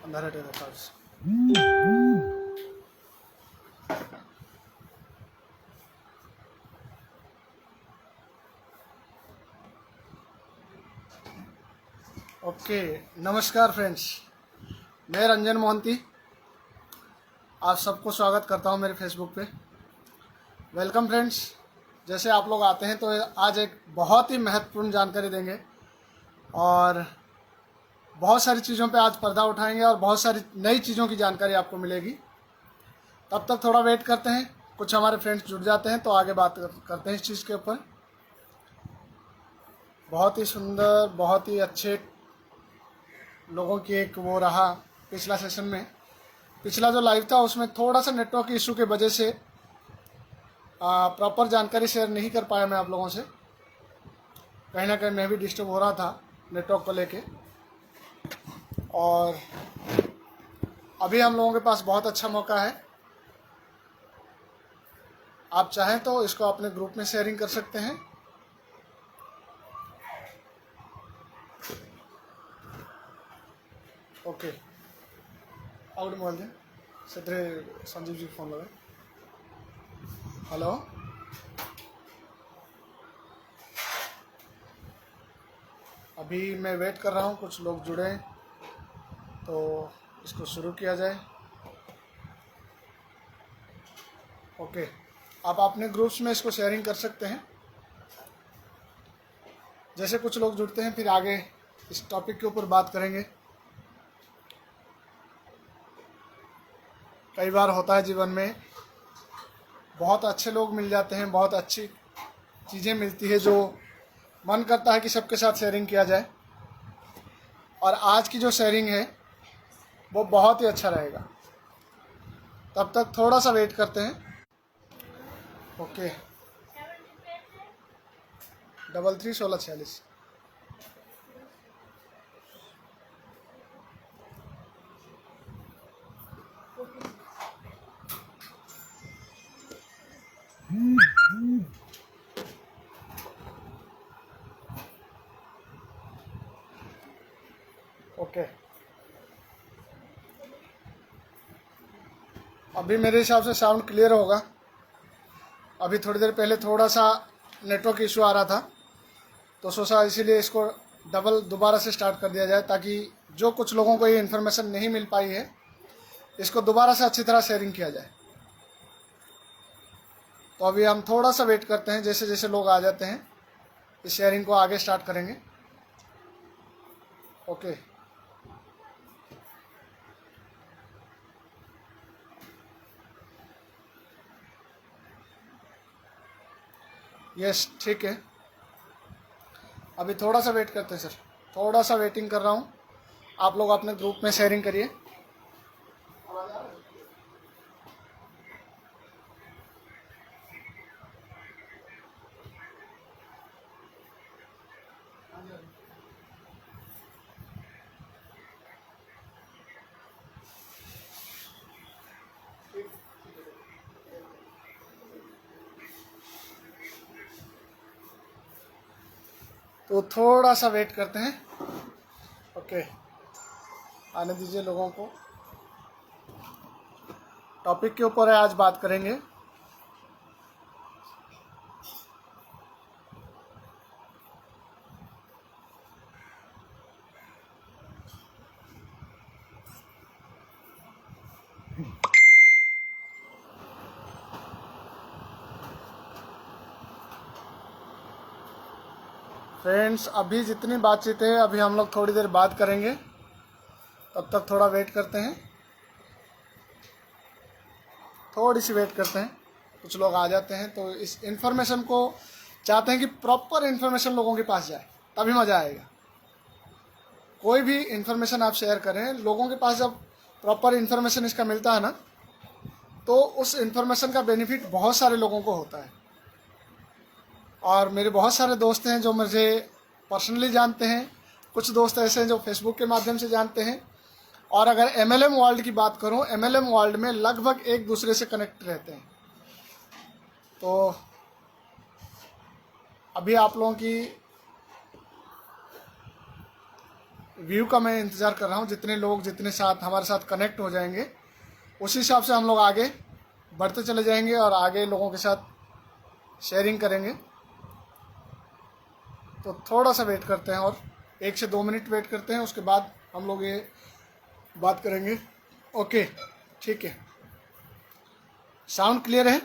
Narrative records. Okay, नमस्कार friends, मैं रंजन मोहंती आप सबको स्वागत करता हूं मेरे फेसबुक पे। Welcome friends. जैसे आप लोग आते हैं तो आज एक बहुत ही महत्वपूर्ण जानकारी देंगे और बहुत सारी चीज़ों पे आज पर्दा उठाएंगे और बहुत सारी नई चीज़ों की जानकारी आपको मिलेगी। तब तक थोड़ा वेट करते हैं, कुछ हमारे फ्रेंड्स जुड़ जाते हैं तो आगे बात करते हैं इस चीज़ के ऊपर। बहुत ही सुंदर, बहुत ही अच्छे लोगों की एक वो रहा पिछला सेशन में। पिछला जो लाइव था उसमें थोड़ा सा नेटवर्क इशू की वजह से प्रॉपर जानकारी शेयर नहीं कर पाया मैं आप लोगों से। कहीं ना कहीं मैं भी डिस्टर्ब हो रहा था नेटवर्क को लेके। और अभी हम लोगों के पास बहुत अच्छा मौका है, आप चाहें तो इसको अपने ग्रुप में शेयरिंग कर सकते हैं। ओके, आउट बोल दें सदरे संजीव जी फोन लगे। हेलो, अभी मैं वेट कर रहा हूँ कुछ लोग जुड़े तो इसको शुरू किया जाए। ओके, आप अपने ग्रुप्स में इसको शेयरिंग कर सकते हैं। जैसे कुछ लोग जुड़ते हैं फिर आगे इस टॉपिक के ऊपर बात करेंगे। कई बार होता है जीवन में, बहुत अच्छे लोग मिल जाते हैं, बहुत अच्छी चीज़ें मिलती है जो मन करता है कि सबके साथ शेयरिंग किया जाए। और आज की जो शेयरिंग है वो बहुत ही अच्छा रहेगा। तब तक थोड़ा सा वेट करते हैं। ओके, 331646। ओके, अभी मेरे हिसाब से साउंड क्लियर होगा। अभी थोड़ी देर पहले थोड़ा सा नेटवर्क इशू आ रहा था तो सोचा इसीलिए इसको दोबारा से स्टार्ट कर दिया जाए, ताकि जो कुछ लोगों को ये इन्फॉर्मेशन नहीं मिल पाई है इसको दोबारा से अच्छी तरह शेयरिंग किया जाए। तो अभी हम थोड़ा सा वेट करते हैं, जैसे जैसे लोग आ जाते हैं इस शेयरिंग को आगे स्टार्ट करेंगे। ओके, यस, ठीक है। अभी थोड़ा सा वेट करते हैं सर, थोड़ा सा वेटिंग कर रहा हूँ। आप लोग अपने ग्रुप में शेयरिंग करिए। तो थोड़ा सा वेट करते हैं। ओके, आने दीजिए लोगों को। टॉपिक के ऊपर है आज बात करेंगे। फ्रेंड्स, अभी जितनी बातचीत है अभी हम लोग थोड़ी देर बात करेंगे, तब तक थोड़ा वेट करते हैं, थोड़ी सी वेट करते हैं। कुछ लोग आ जाते हैं तो इस इन्फॉर्मेशन को चाहते हैं कि प्रॉपर इन्फॉर्मेशन लोगों के पास जाए, तभी मज़ा आएगा। कोई भी इन्फॉर्मेशन आप शेयर करें, लोगों के पास जब प्रॉपर इन्फॉर्मेशन इसका मिलता है ना, तो उस इन्फॉर्मेशन का बेनिफिट बहुत सारे लोगों को होता है। और मेरे बहुत सारे दोस्त हैं जो मुझे पर्सनली जानते हैं, कुछ दोस्त ऐसे हैं जो फेसबुक के माध्यम से जानते हैं। और अगर MLM वर्ल्ड की बात करूं, MLM वर्ल्ड में लगभग एक दूसरे से कनेक्ट रहते हैं। तो अभी आप लोगों की व्यू का मैं इंतज़ार कर रहा हूँ। जितने लोग जितने साथ हमारे साथ कनेक्ट हो जाएंगे उसी हिसाब से हम लोग आगे बढ़ते चले जाएंगे और आगे लोगों के साथ शेयरिंग करेंगे। तो थोड़ा सा वेट करते हैं और 1 से 2 मिनट वेट करते हैं, उसके बाद हम लोग ये बात करेंगे। ओके, ठीक है। साउंड क्लियर है?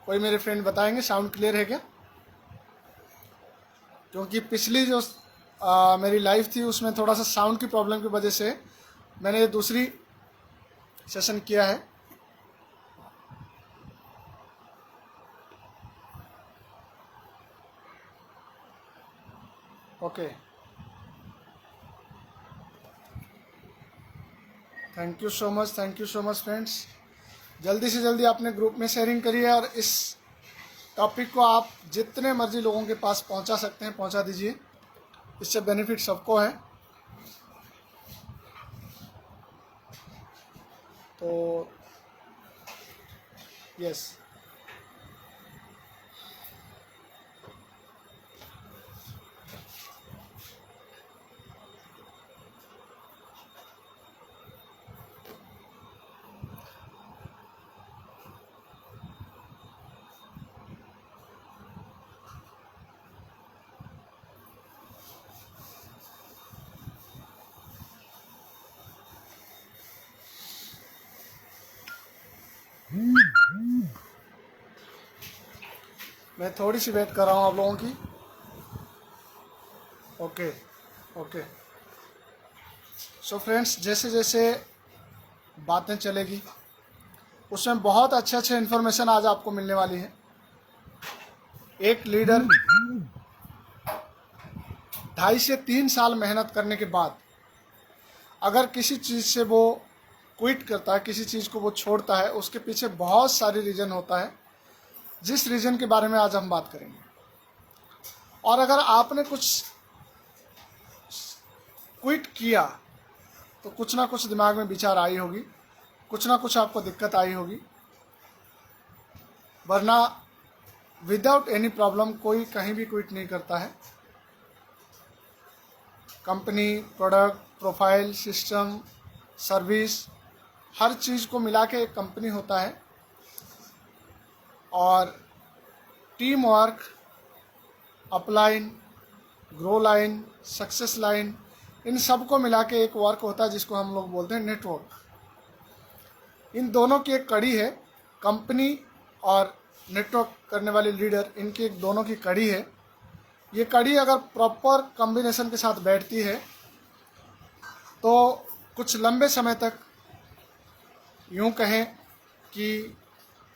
कोई मेरे फ्रेंड बताएंगे साउंड क्लियर है क्या? क्योंकि पिछली जो मेरी लाइव थी उसमें थोड़ा सा साउंड की प्रॉब्लम की वजह से मैंने ये दूसरी सेशन किया है। Okay, thank you so much friends. जल्दी से जल्दी अपने ग्रुप में शेयरिंग करिए और इस टॉपिक को आप जितने मर्जी लोगों के पास पहुंचा सकते हैं पहुंचा दीजिए। इससे बेनिफिट सबको है। तो यस, मैं थोड़ी सी वेट कर रहा हूँ आप लोगों की। ओके ओके, सो फ्रेंड्स, जैसे जैसे बातें चलेगी उसमें बहुत अच्छे इन्फॉर्मेशन आज आपको मिलने वाली है। एक लीडर 2.5 से 3 साल मेहनत करने के बाद अगर किसी चीज़ से वो क्विट करता है, किसी चीज़ को वो छोड़ता है, उसके पीछे बहुत सारी रीज़न होता है, जिस रीज़न के बारे में आज हम बात करेंगे। और अगर आपने कुछ क्विट किया तो कुछ ना कुछ दिमाग में विचार आई होगी, कुछ ना कुछ आपको दिक्कत आई होगी, वरना विदाउट एनी प्रॉब्लम कोई कहीं भी क्विट नहीं करता है। Company, product, profile, system, service, हर चीज़ को मिला के एक कंपनी होता है। और team work, upline, grow line, success line, इन सब को मिला के एक वर्क होता है जिसको हम लोग बोलते हैं नेटवर्क। इन दोनों की एक कड़ी है। कंपनी और नेटवर्क करने वाले लीडर, इनकी एक दोनों की कड़ी है। ये कड़ी अगर प्रॉपर कॉम्बिनेशन के साथ बैठती है तो कुछ लंबे समय तक, यूं कहें कि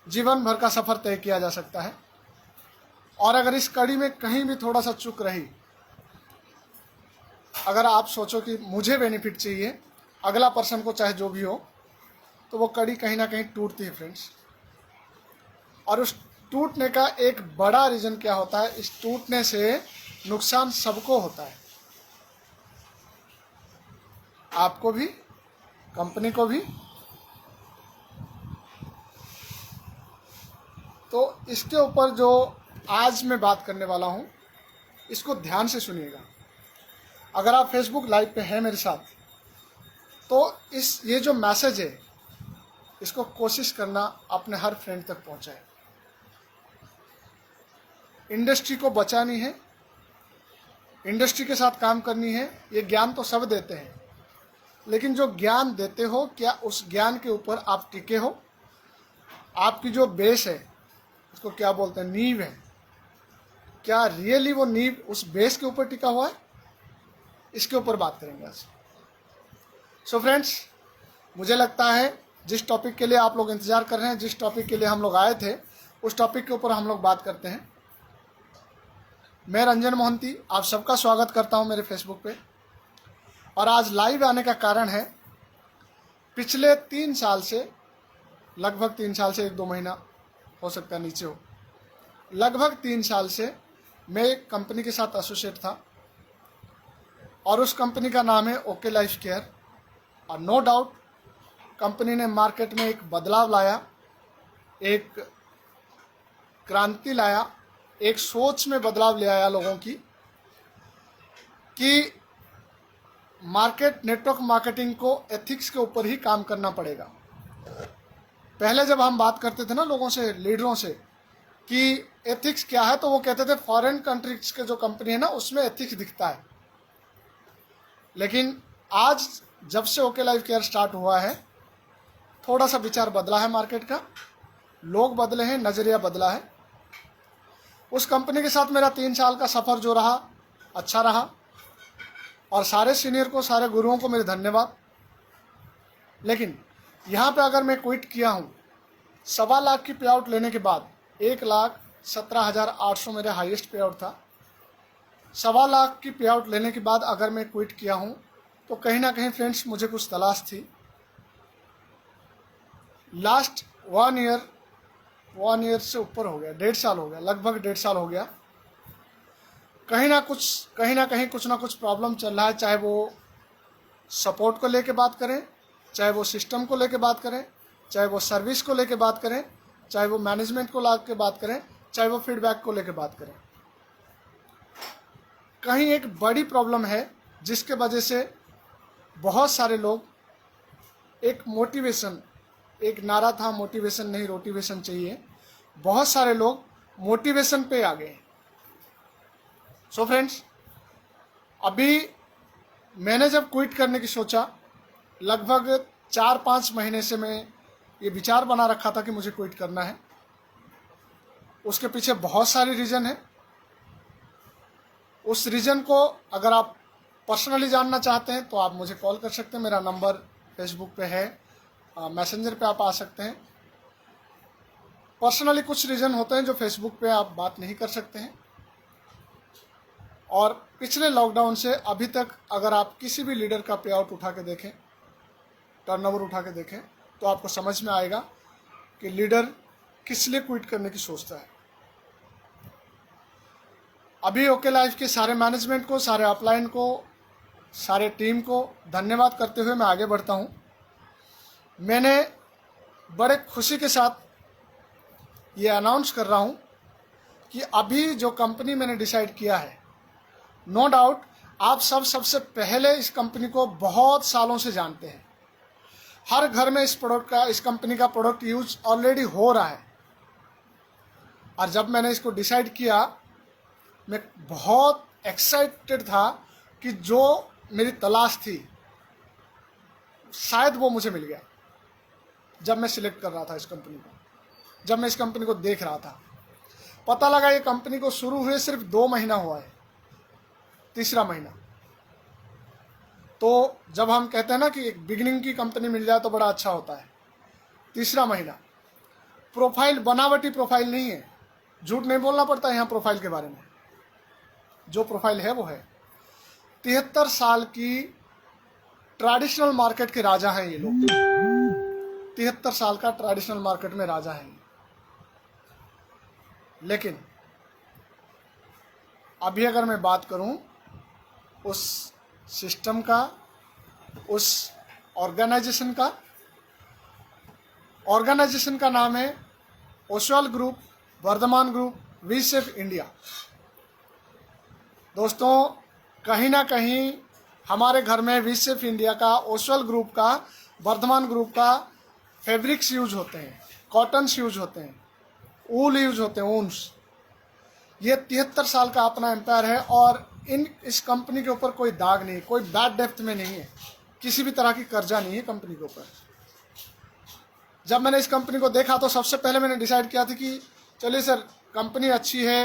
जीवन भर का सफ़र तय किया जा सकता है। और अगर इस कड़ी में कहीं भी थोड़ा सा चूक रही, अगर आप सोचो कि मुझे बेनिफिट चाहिए, अगला पर्सन को चाहे जो भी हो, तो वो कड़ी कहीं ना कहीं टूटती है फ्रेंड्स। और उस टूटने का एक बड़ा रीज़न क्या होता है? इस टूटने से नुकसान सबको होता है, आपको भी, कंपनी को भी। तो इसके ऊपर जो आज मैं बात करने वाला हूँ, इसको ध्यान से सुनिएगा। अगर आप फेसबुक लाइव पे हैं मेरे साथ, तो ये जो मैसेज है, इसको कोशिश करना अपने हर फ्रेंड तक पहुँचाए। इंडस्ट्री को बचानी है, इंडस्ट्री के साथ काम करनी है। ये ज्ञान तो सब देते हैं, लेकिन जो ज्ञान देते हो, क्या उस ज्ञान के ऊपर आप टिके हो? आपकी जो बेस है, उसको क्या बोलते हैं, नींव है, क्या रियली वो नींव उस बेस के ऊपर टिका हुआ है? इसके ऊपर बात करेंगे आज। सो फ्रेंड्स, मुझे लगता है जिस टॉपिक के लिए आप लोग इंतज़ार कर रहे हैं, जिस टॉपिक के लिए हम लोग आए थे, उस टॉपिक के ऊपर हम लोग बात करते हैं। मैं रंजन मोहंती आप सबका स्वागत करता हूं मेरे फेसबुक पे। और आज लाइव आने का कारण है, पिछले 3 साल से, लगभग 3 साल से 1-2 महीना हो सकता है नीचे हो, लगभग 3 साल से मैं एक कंपनी के साथ एसोसिएट था और उस कंपनी का नाम है ओके लाइफ केयर। और नो डाउट कंपनी ने मार्केट में एक बदलाव लाया, एक क्रांति लाया, एक सोच में बदलाव ले आया लोगों की, कि मार्केट नेटवर्क मार्केटिंग को एथिक्स के ऊपर ही काम करना पड़ेगा। पहले जब हम बात करते थे ना लोगों से, लीडरों से, कि एथिक्स क्या है, तो वो कहते थे फॉरेन कंट्रीज के जो कंपनी है ना उसमें एथिक्स दिखता है। लेकिन आज जब से ओके लाइफ केयर स्टार्ट हुआ है, थोड़ा सा विचार बदला है मार्केट का, लोग बदले हैं, नज़रिया बदला है। उस कंपनी के साथ मेरा 3 साल का सफ़र जो रहा अच्छा रहा, और सारे सीनियर को, सारे गुरुओं को मेरे धन्यवाद। लेकिन यहाँ पे अगर मैं क्विट किया हूँ 1.25 लाख की पे आउट लेने के बाद, 1,17,800 मेरे हाईएस्ट पे आउट था, 1.25 लाख की पे आउट लेने के बाद अगर मैं क्विट किया हूँ तो कहीं ना कहीं फ्रेंड्स मुझे कुछ तलाश थी। लास्ट 1 ईयर से ऊपर हो गया, 1.5 साल हो गया, लगभग 1.5 साल हो गया, कहीं ना कहीं कुछ ना कुछ प्रॉब्लम चल रहा है। चाहे वो सपोर्ट को लेके बात करें, चाहे वो सिस्टम को लेके बात करें, चाहे वो सर्विस को लेके बात करें, चाहे वो मैनेजमेंट को लेके बात करें, चाहे वो फीडबैक को लेके बात करें। कहीं एक बड़ी प्रॉब्लम है जिसके वजह से बहुत सारे लोग, एक मोटिवेशन, एक नारा था मोटिवेशन नहीं रोटिवेशन चाहिए, बहुत सारे लोग मोटिवेशन पे आ गए। सो फ्रेंड्स, अभी मैंने जब क्विट करने की सोचा, लगभग 4-5 महीने से मैं ये विचार बना रखा था कि मुझे क्विट करना है। उसके पीछे बहुत सारी रीज़न है। उस रीज़न को अगर आप पर्सनली जानना चाहते हैं तो आप मुझे कॉल कर सकते हैं, मेरा नंबर फेसबुक पे है, मैसेंजर पे आप आ सकते हैं। पर्सनली कुछ रीज़न होते हैं जो फेसबुक पे आप बात नहीं कर सकते हैं। और पिछले लॉकडाउन से अभी तक अगर आप किसी भी लीडर का पे आउट उठा के देखें, टर्नओवर उठा के देखें, तो आपको समझ में आएगा कि लीडर किस लिए क्विट करने की सोचता है। अभी ओके लाइफ के सारे मैनेजमेंट को, सारे अपलाइन को, सारे टीम को धन्यवाद करते हुए मैं आगे बढ़ता हूँ। मैंने बड़े खुशी के साथ ये अनाउंस कर रहा हूँ कि अभी जो कंपनी मैंने डिसाइड किया है, नो डाउट आप सबसे पहले इस कंपनी को बहुत सालों से जानते हैं। हर घर में इस कंपनी का प्रोडक्ट यूज ऑलरेडी हो रहा है। और जब मैंने इसको डिसाइड किया, मैं बहुत एक्साइटेड था कि जो मेरी तलाश थी शायद वो मुझे मिल गया। जब मैं सिलेक्ट कर रहा था इस कंपनी को, जब मैं इस कंपनी को देख रहा था, पता लगा ये कंपनी को शुरू हुए सिर्फ 2 महीना हुआ है, 3रा महीना। तो जब हम कहते हैं ना कि एक बिगिनिंग की कंपनी मिल जाए तो बड़ा अच्छा होता है, 3रा महीना। प्रोफाइल बनावटी प्रोफाइल नहीं है, झूठ नहीं बोलना पड़ता है यहाँ प्रोफाइल के बारे में। जो प्रोफाइल है वो है 73 साल की ट्रेडिशनल मार्केट के राजा हैं ये लोग। 73 साल का ट्रेडिशनल मार्केट में राजा है। लेकिन अभी अगर मैं बात करूं उस सिस्टम का, उस ऑर्गेनाइजेशन का नाम है ओसवाल ग्रुप, वर्धमान ग्रुप, वीसेफ इंडिया। दोस्तों, कहीं ना कहीं हमारे घर में वीसेफ इंडिया का, ओसवाल ग्रुप का, वर्धमान ग्रुप का फैब्रिक्स यूज होते हैं, कॉटन्स यूज होते हैं, ऊल यूज होते हैं, ऊन्स। ये 73 साल का अपना एम्पायर है और इस कंपनी के ऊपर कोई दाग नहीं, कोई बैड डेप्थ में नहीं है, किसी भी तरह की कर्जा नहीं है कंपनी के ऊपर। जब मैंने इस कंपनी को देखा तो सबसे पहले मैंने डिसाइड किया था कि चलिए सर, कंपनी अच्छी है,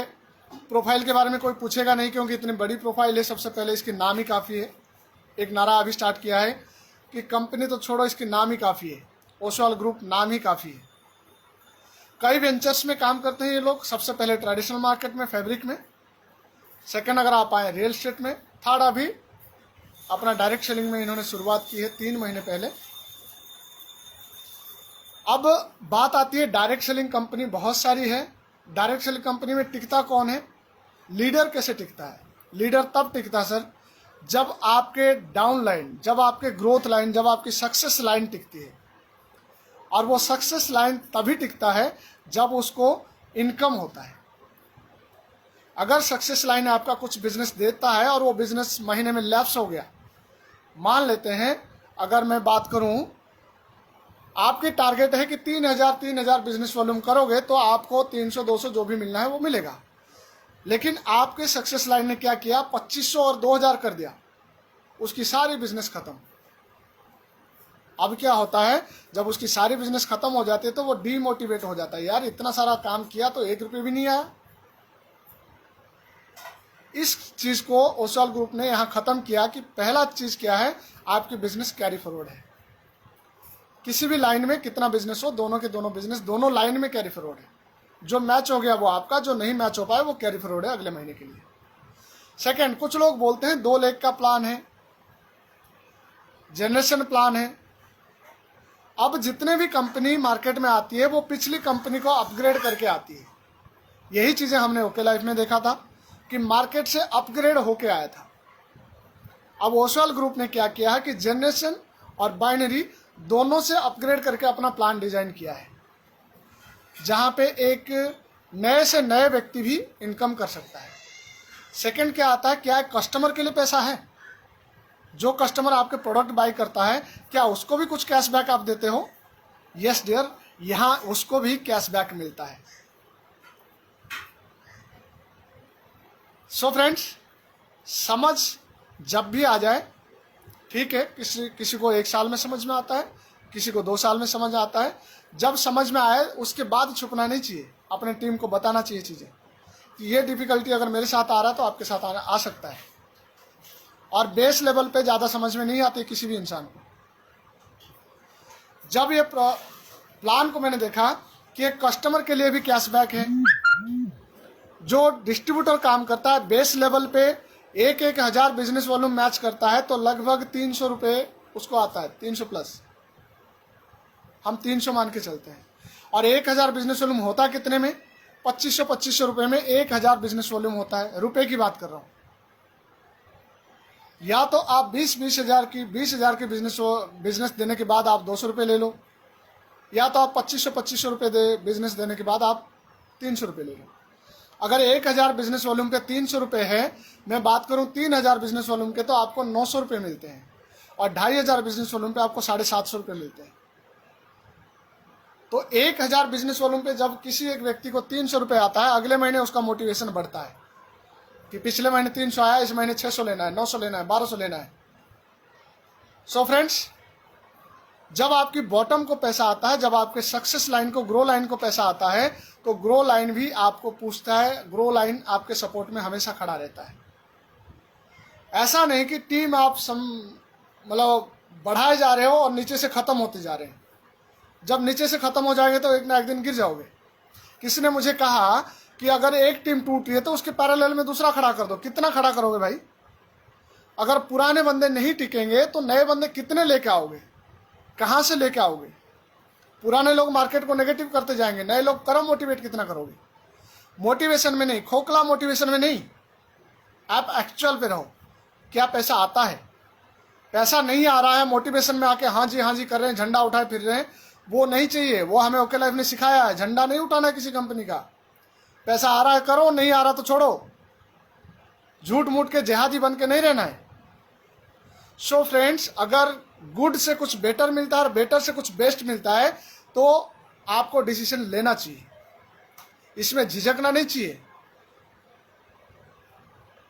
प्रोफाइल के बारे में कोई पूछेगा नहीं क्योंकि इतनी बड़ी प्रोफाइल है। सबसे पहले इसकी नाम ही काफ़ी है। एक नारा अभी स्टार्ट किया है कि कंपनी तो छोड़ो, इसकी नाम ही काफ़ी है, ओसवाल ग्रुप नाम ही काफ़ी है। कई वेंचर्स में काम करते हैं ये लोग। सबसे पहले ट्रेडिशनल मार्केट में, फैब्रिक में, सेकंड अगर आप आए रियल एस्टेट में, थर्ड अभी अपना डायरेक्ट सेलिंग में इन्होंने शुरुआत की है 3 महीने पहले। अब बात आती है डायरेक्ट सेलिंग कंपनी बहुत सारी है। डायरेक्ट सेलिंग कंपनी में टिकता कौन है? लीडर कैसे टिकता है? लीडर तब टिकता सर जब आपके डाउन लाइन, जब आपके ग्रोथ लाइन, जब आपकी सक्सेस लाइन टिकती है। और वो सक्सेस लाइन तभी टिकता है जब उसको इनकम होता है। अगर सक्सेस लाइन आपका कुछ बिजनेस देता है और वो बिजनेस महीने में लैप्स हो गया, मान लेते हैं अगर मैं बात करूं, आपकी टारगेट है कि 3,000 बिजनेस वॉल्यूम करोगे तो आपको 300-200 जो भी मिलना है वो मिलेगा। लेकिन आपके सक्सेस लाइन ने क्या किया, 2500 और 2000 कर दिया, उसकी सारी बिजनेस खत्म। अब क्या होता है, जब उसकी सारी बिजनेस खत्म हो जाती है तो वो डीमोटिवेट हो जाता है, यार इतना सारा काम किया तो 1 रुपये भी नहीं आया। इस चीज को ओसवाल ग्रुप ने यहां खत्म किया कि पहला चीज क्या है, आपकी बिजनेस कैरी फॉरवर्ड है। किसी भी लाइन में कितना बिजनेस हो, दोनों के दोनों बिजनेस दोनों लाइन में कैरी फॉरवर्ड है। जो मैच हो गया वो आपका, जो नहीं मैच हो पाया वो कैरी फॉरवर्ड है अगले महीने के लिए। सेकंड, कुछ लोग बोलते हैं 2 लाख का प्लान है, जनरेशन प्लान है। अब जितने भी कंपनी मार्केट में आती है वो पिछली कंपनी को अपग्रेड करके आती है। यही चीजें हमने ओके लाइफ में देखा था कि मार्केट से अपग्रेड होके आया था। अब ओसवाल ग्रुप ने क्या किया है कि जनरेशन और बाइनरी दोनों से अपग्रेड करके अपना प्लान डिजाइन किया है, जहां पे एक नए से नए व्यक्ति भी इनकम कर सकता है। सेकंड क्या आता है, क्या कस्टमर के लिए पैसा है? जो कस्टमर आपके प्रोडक्ट बाय करता है क्या उसको भी कुछ कैशबैक आप देते हो? यस डियर, यहां उसको भी कैशबैक मिलता है। सो फ्रेंड्स, समझ जब भी आ जाए, ठीक है, किसी को 1 साल में समझ में आता है, किसी को 2 साल में समझ आता है। जब समझ में आए उसके बाद छुपना नहीं चाहिए, अपने टीम को बताना चाहिए चीज़ें कि ये डिफिकल्टी अगर मेरे साथ आ रहा है तो आपके साथ आ सकता है। और बेस लेवल पे ज़्यादा समझ में नहीं आती किसी भी इंसान को। जब ये प्लान को मैंने देखा कि एक कस्टमर के लिए भी कैशबैक है, जो डिस्ट्रीब्यूटर काम करता है बेस लेवल पे 1,000 बिजनेस वॉल्यूम मैच करता है तो लगभग 300 रुपये उसको आता है, 300 प्लस, हम 300 मान के चलते हैं। और 1,000 बिजनेस वॉल्यूम होता कितने में, 2500 रुपये में 1,000 बिजनेस वॉल्यूम होता है। रुपए की बात कर रहा हूँ। या तो आप 20,000 की बिजनेस देने के बाद आप 200 रुपये ले लो, या तो आप 2500 रुपये बिजनेस देने के बाद आप 300 रुपये ले लो। अगर 1,000 बिजनेस वॉल्यूम पे 300 रुपये है, मैं बात करूं 3,000 बिजनेस वॉल्यूम के, तो आपको 900 रुपये मिलते हैं। और 2,500 बिजनेस वॉल्यूम पे आपको 750 रुपये मिलते हैं। तो 1,000 बिजनेस वॉल्यूम पे जब किसी एक व्यक्ति को 300 रुपये आता है, अगले महीने उसका मोटिवेशन बढ़ता है कि पिछले महीने 300 आया, इस महीने 600 लेना है, 900 लेना है, 1200 लेना है। सो फ्रेंड्स, जब आपकी बॉटम को पैसा आता है, जब आपके सक्सेस लाइन को, ग्रो लाइन को पैसा आता है, तो ग्रो लाइन भी आपको पूछता है, ग्रो लाइन आपके सपोर्ट में हमेशा खड़ा रहता है। ऐसा नहीं कि टीम आप मतलब बढ़ाए जा रहे हो और नीचे से खत्म होते जा रहे हैं। जब नीचे से खत्म हो जाएंगे तो एक ना एक दिन गिर जाओगे। किसी ने मुझे कहा कि अगर एक टीम टूट रही है तो उसके पैरेलल में दूसरा खड़ा कर दो। कितना खड़ा करोगे भाई? अगर पुराने बंदे नहीं टिकेंगे तो नए बंदे कितने लेके आओगे? कहाँ से लेके आओगे? पुराने लोग मार्केट को नेगेटिव करते जाएंगे, नए लोग करो मोटिवेट कितना करोगे? मोटिवेशन में नहीं, खोखला मोटिवेशन में नहीं, आप एक्चुअल पे रहो। क्या पैसा आता है? पैसा नहीं आ रहा है, मोटिवेशन में आके हाँ जी कर रहे हैं, झंडा उठाए फिर रहे हैं, वो नहीं चाहिए। वो हमें ओके लाइफ ने सिखाया है, झंडा नहीं उठाना है किसी कंपनी का। पैसा आ रहा है करो, नहीं आ रहा तो छोड़ो। झूठ मूठ के जिहादी बन के नहीं रहना है। सो फ्रेंड्स, अगर गुड से कुछ बेटर मिलता है और बेटर से कुछ बेस्ट मिलता है तो आपको डिसीजन लेना चाहिए, इसमें झिझकना नहीं चाहिए।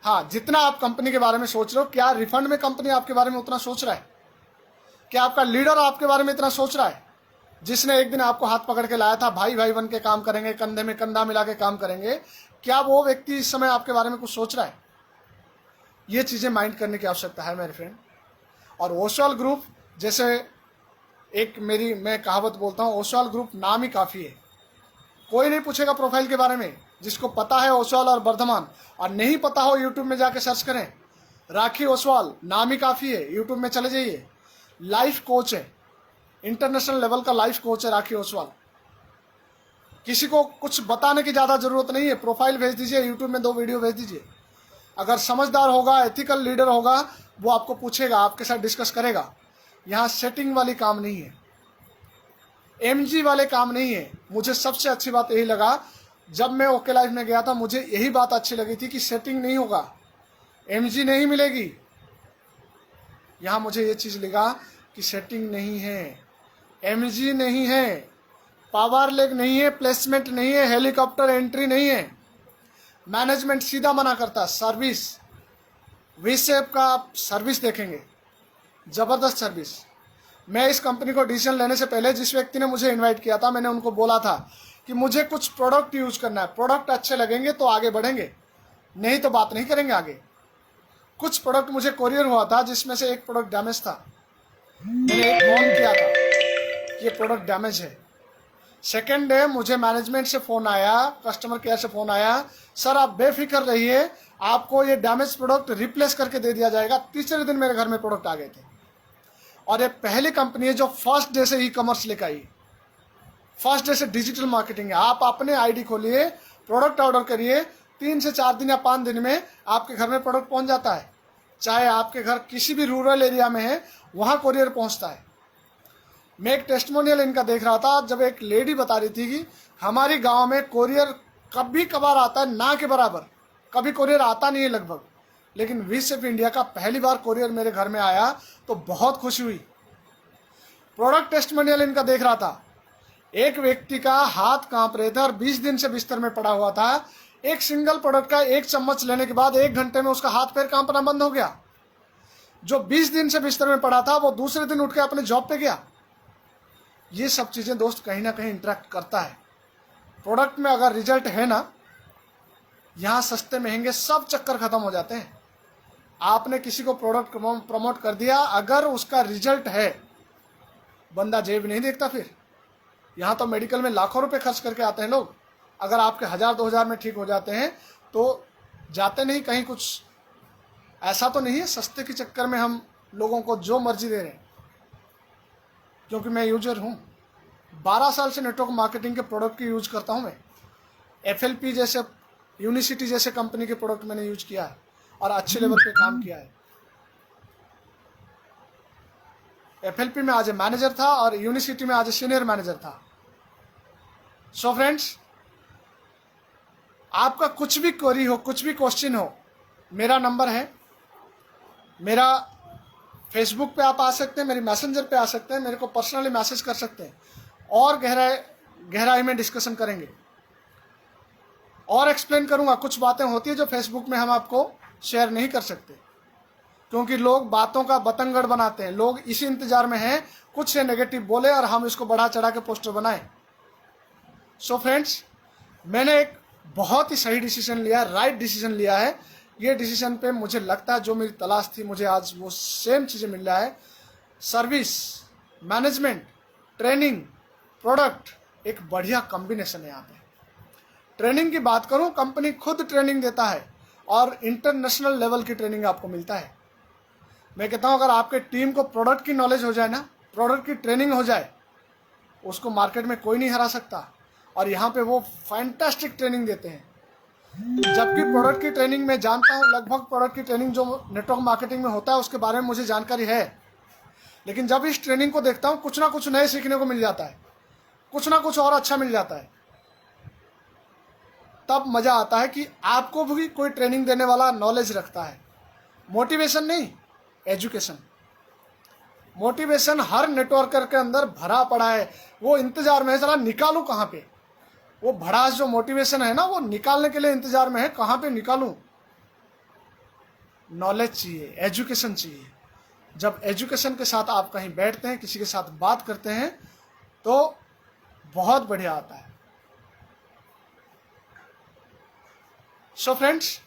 हाँ, जितना आप कंपनी के बारे में सोच रहे हो, क्या रिफंड में कंपनी आपके बारे में उतना सोच रहा है? क्या आपका लीडर आपके बारे में इतना सोच रहा है? जिसने एक दिन आपको हाथ पकड़ के लाया था, भाई भाई बन के काम करेंगे, कंधे में कंधा मिला के काम करेंगे, क्या वो व्यक्ति इस समय आपके बारे में कुछ सोच रहा है? ये चीज़ें माइंड करने की आवश्यकता है मेरे फ्रेंड। और ओसवाल ग्रुप, जैसे एक मैं कहावत बोलता हूँ, ओसवाल ग्रुप नाम ही काफ़ी है। कोई नहीं पूछेगा प्रोफाइल के बारे में। जिसको पता है ओसवाल और वर्धमान, और नहीं पता हो यूट्यूब में जाके सर्च करें, राखी ओसवाल, नाम ही काफ़ी है। यूट्यूब में चले जाइए, लाइफ कोच है, इंटरनेशनल लेवल का लाइफ कोच है राखी ओसवाल। किसी को कुछ बताने की ज़्यादा ज़रूरत नहीं है, प्रोफाइल भेज दीजिए, यूट्यूब में 2 वीडियो भेज दीजिए। अगर समझदार होगा, एथिकल लीडर होगा, वो आपको पूछेगा, आपके साथ डिस्कस करेगा। यहाँ सेटिंग वाली काम नहीं है, एमजी वाले काम नहीं है। मुझे सबसे अच्छी बात यही लगा, जब मैं ओके लाइफ में गया था, मुझे यही बात अच्छी लगी थी कि सेटिंग नहीं होगा, एमजी नहीं मिलेगी। यहाँ मुझे ये चीज़ लगा कि सेटिंग नहीं है, एमजी नहीं है, पावर लेग नहीं है, प्लेसमेंट नहीं है, हेलीकॉप्टर एंट्री नहीं है। मैनेजमेंट सीधा मना करता। सर्विस, वी-शेप का आप सर्विस देखेंगे, ज़बरदस्त सर्विस। मैं इस कंपनी को डिसीजन लेने से पहले जिस व्यक्ति ने मुझे इनवाइट किया था, मैंने उनको बोला था कि मुझे कुछ प्रोडक्ट यूज करना है, प्रोडक्ट अच्छे लगेंगे तो आगे बढ़ेंगे, नहीं तो बात नहीं करेंगे आगे। कुछ प्रोडक्ट मुझे कोरियर हुआ था जिसमें से एक प्रोडक्ट डैमेज था। मैंने एक फोन किया था कि ये प्रोडक्ट डैमेज है। सेकेंड डे मुझे मैनेजमेंट से फ़ोन आया, कस्टमर केयर से फ़ोन आया, सर आप बेफिक्र रहिए, आपको ये डैमेज प्रोडक्ट रिप्लेस करके दे दिया जाएगा। तीसरे दिन मेरे घर में प्रोडक्ट आ गए थे। और ये पहली कंपनी है जो फर्स्ट डे से ई कॉमर्स लेकर आई, फर्स्ट डे से डिजिटल मार्केटिंग है। आप अपने आईडी खोलिए, प्रोडक्ट ऑर्डर करिए, 3 से 4 दिन या 5 दिन में आपके घर में प्रोडक्ट पहुंच जाता है। चाहे आपके घर किसी भी रूरल एरिया में है, वहाँ कोरियर पहुँचता है। मैं एक टेस्टिमोनियल इनका देख रहा था, जब एक लेडी बता रही थी कि हमारी गांव में कोरियर कभी कभार आता है, ना के बराबर, कभी कोरियर आता नहीं है लगभग, लेकिन वी-शेप इंडिया का पहली बार कोरियर मेरे घर में आया तो बहुत खुशी हुई। प्रोडक्ट टेस्टिमोनियल इनका देख रहा था, एक व्यक्ति का हाथ कांप रहे थे और 20 दिन से बिस्तर में पड़ा हुआ था। एक सिंगल प्रोडक्ट का 1 चम्मच लेने के बाद 1 घंटे में उसका हाथ पैर कांपना बंद हो गया। जो 20 दिन से बिस्तर में पड़ा था वो दूसरे दिन उठ के अपने जॉब पे गया। ये सब चीज़ें दोस्त कहीं ना कहीं इंटरेक्ट करता है। प्रोडक्ट में अगर रिजल्ट है ना, यहाँ सस्ते महंगे सब चक्कर खत्म हो जाते हैं। आपने किसी को प्रोडक्ट प्रमोट कर दिया, अगर उसका रिजल्ट है, बंदा जेब नहीं देखता। फिर यहाँ तो मेडिकल में लाखों रुपए खर्च करके आते हैं लोग, अगर आपके 1000-2000 में ठीक हो जाते हैं तो जाते नहीं कहीं। कुछ ऐसा तो नहीं है सस्ते के चक्कर में हम लोगों को जो मर्जी दे रहे हैं। क्योंकि मैं यूजर हूँ, 12 साल से नेटवर्क मार्केटिंग के प्रोडक्ट की यूज करता हूँ मैं। FLP जैसे, यूनिसिटी जैसे कंपनी के प्रोडक्ट मैंने यूज किया है और अच्छे लेवल पे काम किया है। FLP में आज मैनेजर था और यूनिसिटी में आज सीनियर मैनेजर था। सो फ्रेंड्स, आपका कुछ भी क्वेरी हो, कुछ भी क्वेश्चन हो, मेरा नंबर है, मेरा फेसबुक पे आप आ सकते हैं, मेरी मैसेंजर पे आ सकते हैं, मेरे को पर्सनली मैसेज कर सकते हैं और गहराई में डिस्कशन करेंगे और एक्सप्लेन करूंगा। कुछ बातें होती है जो फेसबुक में हम आपको शेयर नहीं कर सकते, क्योंकि लोग बातों का बतंगड़ बनाते हैं। लोग इसी इंतजार में हैं कुछ से नेगेटिव बोले और हम इसको बढ़ा चढ़ा के पोस्टर बनाएं। सो फ्रेंड्स, मैंने एक बहुत ही सही डिसीजन लिया, राइट डिसीजन लिया है। ये डिसीजन पे मुझे लगता है जो मेरी तलाश थी, मुझे आज वो सेम चीज़ें मिल रहा है। सर्विस, मैनेजमेंट, ट्रेनिंग, प्रोडक्ट, एक बढ़िया कॉम्बिनेशन है यहाँ पे। ट्रेनिंग की बात करूँ, कंपनी खुद ट्रेनिंग देता है और इंटरनेशनल लेवल की ट्रेनिंग आपको मिलता है। मैं कहता हूँ अगर आपके टीम को प्रोडक्ट की नॉलेज हो जाए ना, प्रोडक्ट की ट्रेनिंग हो जाए, उसको मार्केट में कोई नहीं हरा सकता। और यहाँ पे वो फैंटास्टिक ट्रेनिंग देते हैं। जबकि प्रोडक्ट की ट्रेनिंग में जानता हूँ, लगभग प्रोडक्ट की ट्रेनिंग जो नेटवर्क मार्केटिंग में होता है उसके बारे में मुझे जानकारी है, लेकिन जब इस ट्रेनिंग को देखता हूँ कुछ ना कुछ नए सीखने को मिल जाता है, कुछ ना कुछ और अच्छा मिल जाता है। तब मज़ा आता है कि आपको भी कोई ट्रेनिंग देने वाला नॉलेज रखता है। मोटिवेशन नहीं, एजुकेशन। मोटिवेशन हर नेटवर्कर के अंदर भरा पड़ा है, वो इंतजार में है जरा निकालूं कहाँ पे। वो भड़ास जो मोटिवेशन है ना, वो निकालने के लिए इंतजार में है, कहाँ पे निकालूं। नॉलेज चाहिए, एजुकेशन चाहिए। जब एजुकेशन के साथ आप कहीं बैठते हैं, किसी के साथ बात करते हैं, तो बहुत बढ़िया आता है। सो फ्रेंड्स,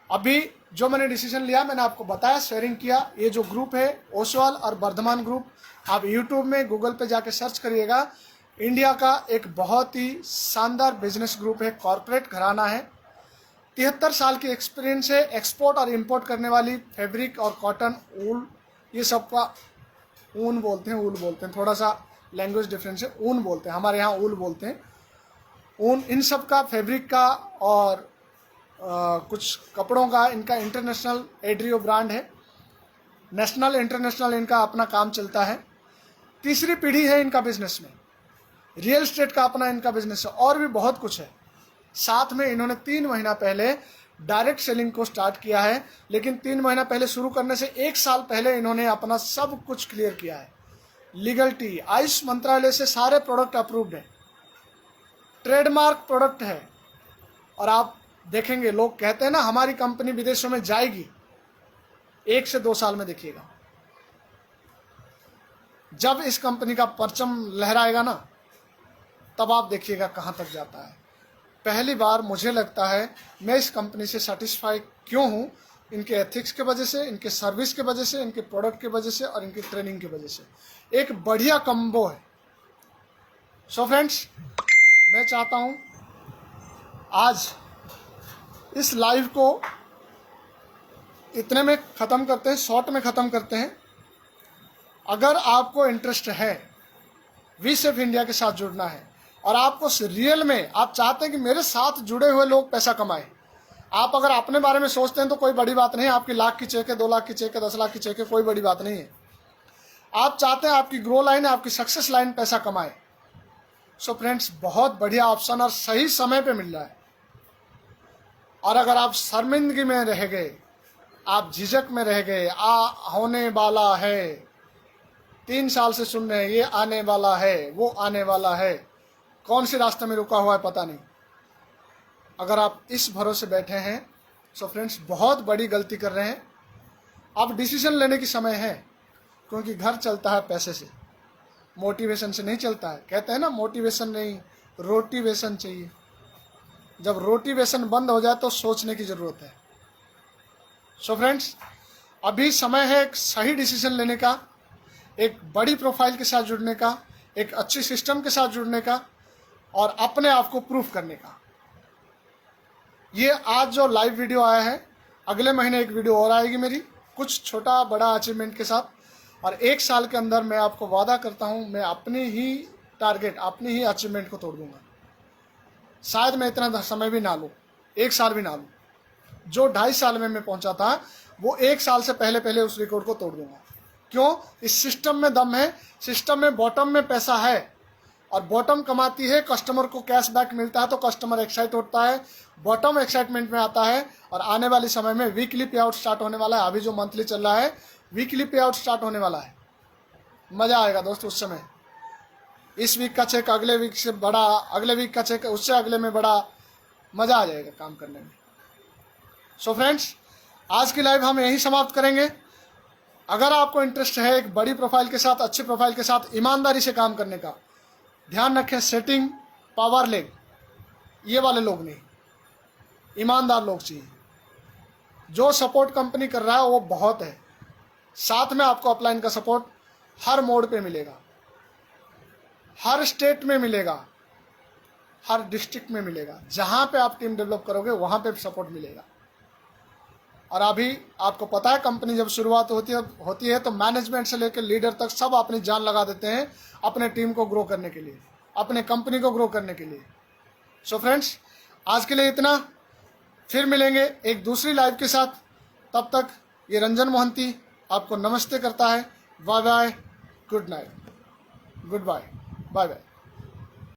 अभी जो मैंने डिसीजन लिया मैंने आपको बताया, शेयरिंग किया। ये जो ग्रुप है ओसवाल और वर्धमान ग्रुप, आप यूट्यूब में गूगल पे जाके सर्च करिएगा। इंडिया का एक बहुत ही शानदार बिजनेस ग्रुप है, कॉरपोरेट घराना है, 73 साल की एक्सपीरियंस है। एक्सपोर्ट और इंपोर्ट करने वाली फैब्रिक और कॉटन, ऊल, ये सब का ऊन बोलते हैं, ऊल बोलते हैं, थोड़ा सा लैंग्वेज डिफरेंस है। ऊन बोलते हैं, हमारे यहाँ ऊल बोलते हैं। ऊन, इन सब का, फैब्रिक का और कुछ कपड़ों का इनका इंटरनेशनल एड्रियो ब्रांड है। नेशनल इंटरनेशनल इनका अपना काम चलता है। तीसरी पीढ़ी है इनका बिजनेस में। रियल एस्टेट का अपना इनका बिजनेस है और भी बहुत कुछ है। साथ में इन्होंने 3 महीना पहले डायरेक्ट सेलिंग को स्टार्ट किया है, लेकिन 3 महीना पहले शुरू करने से 1 साल पहले इन्होंने अपना सब कुछ क्लियर किया है। लीगलिटी, आयुष मंत्रालय से सारे प्रोडक्ट अप्रूव्ड है, ट्रेडमार्क प्रोडक्ट है। और आप देखेंगे, लोग कहते हैं ना हमारी कंपनी विदेशों में जाएगी, 1 से 2 साल में देखिएगा। जब इस कंपनी का परचम लहराएगा ना, तब आप देखिएगा कहाँ तक जाता है। पहली बार मुझे लगता है मैं इस कंपनी से सेटिस्फाई क्यों हूँ, इनके एथिक्स के वजह से, इनके सर्विस के वजह से, इनके प्रोडक्ट के वजह से और इनकी ट्रेनिंग की वजह से। एक बढ़िया कम्बो है। सो फ्रेंड्स, मैं चाहता हूँ आज इस लाइव को इतने में ख़त्म करते हैं, शॉर्ट में ख़त्म करते हैं। अगर आपको इंटरेस्ट है वी-सेफ इंडिया के साथ जुड़ना है और आपको रियल में आप चाहते हैं कि मेरे साथ जुड़े हुए लोग पैसा कमाएं, आप अगर अपने बारे में सोचते हैं तो कोई बड़ी बात नहीं है। आपकी लाख की चेक है, 2 लाख की चेक है, 10 लाख की चेक है, कोई बड़ी बात नहीं है। आप चाहते हैं आपकी ग्रो लाइन, आपकी सक्सेस लाइन पैसा कमाए। सो फ्रेंड्स, बहुत बढ़िया ऑप्शन और सही समय पे मिल रहा है। और अगर आप शर्मिंदगी में रह गए, आप झिझक में रह गए, होने वाला है, 3 साल से सुन रहे हैं ये आने वाला है, वो आने वाला है, कौन सी रास्ते में रुका हुआ है पता नहीं, अगर आप इस भरोसे बैठे हैं, सो फ्रेंड्स बहुत बड़ी गलती कर रहे हैं। अब डिसीजन लेने की समय है, क्योंकि घर चलता है पैसे से, मोटिवेशन से नहीं चलता है। कहते हैं ना, मोटिवेशन नहीं रोटिवेशन चाहिए। जब रोटिवेशन बंद हो जाए तो सोचने की ज़रूरत है। सो फ्रेंड्स, अभी समय है एक सही डिसीजन लेने का, एक बड़ी प्रोफाइल के साथ जुड़ने का, एक अच्छी सिस्टम के साथ जुड़ने का और अपने आप को प्रूफ करने का। ये आज जो लाइव वीडियो आया है, अगले महीने एक वीडियो और आएगी मेरी, कुछ छोटा बड़ा अचीवमेंट के साथ। और 1 साल के अंदर मैं आपको वादा करता हूँ, मैं अपनी ही टारगेट, अपनी ही अचीवमेंट को तोड़ दूंगा। शायद मैं इतना समय भी ना लूँ, 1 साल भी ना लूँ। जो 2.5 साल में मैं पहुँचा था, वो 1 साल से पहले पहले उस रिकॉर्ड को तोड़ दूंगा। क्यों? इस सिस्टम में दम है, सिस्टम में बॉटम में पैसा है। और बॉटम कमाती है, कस्टमर को कैशबैक मिलता है तो कस्टमर एक्साइट होता है, बॉटम एक्साइटमेंट में आता है। और आने वाले समय में वीकली पे आउट स्टार्ट होने वाला है। अभी जो मंथली चल रहा है, वीकली पे आउट स्टार्ट होने वाला है। मज़ा आएगा दोस्त उस समय। इस वीक का चेक अगले वीक से बड़ा, अगले वीक का चेक उससे अगले में बड़ा, मज़ा आ जाएगा काम करने में। सो फ्रेंड्स, आज की लाइव हम यहीं समाप्त करेंगे। अगर आपको इंटरेस्ट है एक बड़ी प्रोफाइल के साथ, अच्छी प्रोफाइल के साथ ईमानदारी से काम करने का, ध्यान रखें सेटिंग, पावर लेग, ये वाले लोग नहीं, ईमानदार लोग चाहिए। जो सपोर्ट कंपनी कर रहा है वो बहुत है, साथ में आपको अपलाइन का सपोर्ट हर मोड पे मिलेगा, हर स्टेट में मिलेगा, हर डिस्ट्रिक्ट में मिलेगा। जहाँ पे आप टीम डेवलप करोगे वहाँ पे सपोर्ट मिलेगा। और अभी आपको पता है, कंपनी जब शुरुआत होती है तो मैनेजमेंट से लेकर लीडर तक सब अपनी जान लगा देते हैं अपने टीम को ग्रो करने के लिए, अपने कंपनी को ग्रो करने के लिए। सो फ्रेंड्स, आज के लिए इतना, फिर मिलेंगे एक दूसरी लाइव के साथ। तब तक ये रंजन मोहंती आपको नमस्ते करता है। Bye bye, good night, goodbye, bye bye.